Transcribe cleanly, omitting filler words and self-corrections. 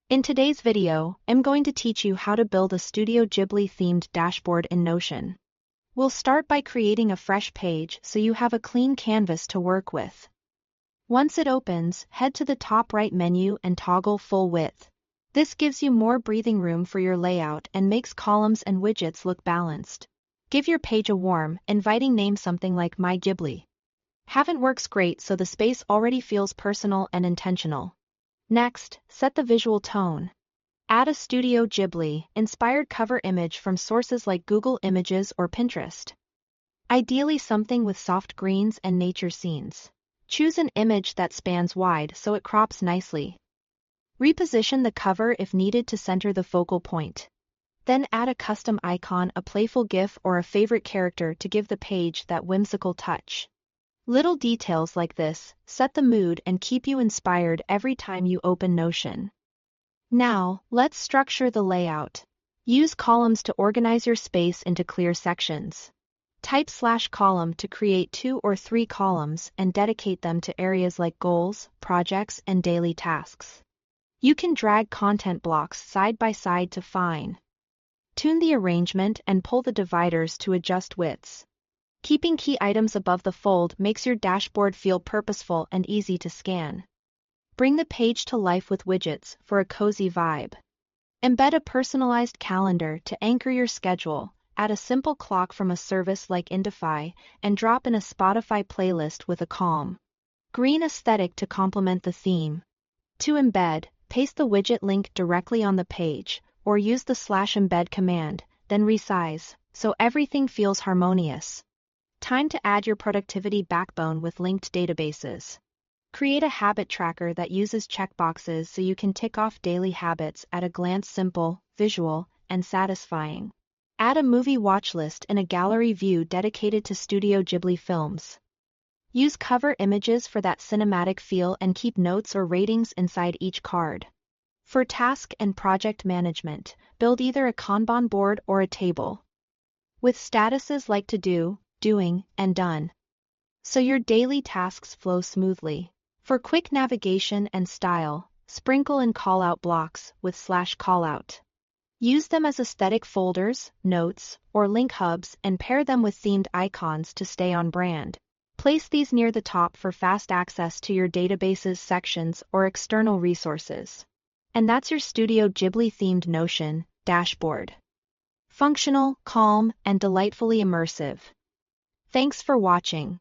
In today's video, I'm going to teach you how to build a Studio Ghibli themed dashboard in Notion. We'll start by creating a fresh page so you have a clean canvas to work with. Once it opens, head to the top right menu and toggle full width. This gives you more breathing room for your layout and makes columns and widgets look balanced. Give your page a warm, inviting name, something like My Ghibli. Haven't works great so the space already feels personal and intentional. Next, set the visual tone. Add a Studio Ghibli inspired cover image from sources like Google Images or Pinterest. Ideally something with soft greens and nature scenes. Choose an image that spans wide so it crops nicely. Reposition the cover if needed to center the focal point. Then add a custom icon, a playful GIF or a favorite character to give the page that whimsical touch. Little details like this set the mood and keep you inspired every time you open Notion. Now, let's structure the layout. Use columns to organize your space into clear sections. Type /column to create 2 or 3 columns and dedicate them to areas like goals, projects, and daily tasks. You can drag content blocks side by side to fine-tune the arrangement and pull the dividers to adjust widths. Keeping key items above the fold makes your dashboard feel purposeful and easy to scan. Bring the page to life with widgets for a cozy vibe. Embed a personalized calendar to anchor your schedule, add a simple clock from a service like Indify, and drop in a Spotify playlist with a calm, green aesthetic to complement the theme. To embed, paste the widget link directly on the page, or use the /embed command, then resize, so everything feels harmonious. Time to add your productivity backbone with linked databases. Create a habit tracker that uses checkboxes so you can tick off daily habits at a glance, simple, visual, and satisfying. Add a movie watch list in a gallery view dedicated to Studio Ghibli films. Use cover images for that cinematic feel and keep notes or ratings inside each card. For task and project management, build either a Kanban board or a table with statuses like to do, doing, and done, so your daily tasks flow smoothly. For quick navigation and style, sprinkle in callout blocks with /callout. Use them as aesthetic folders, notes, or link hubs and pair them with themed icons to stay on brand. Place these near the top for fast access to your databases sections or external resources. And that's your Studio Ghibli themed Notion dashboard. Functional, calm, and delightfully immersive. Thanks for watching.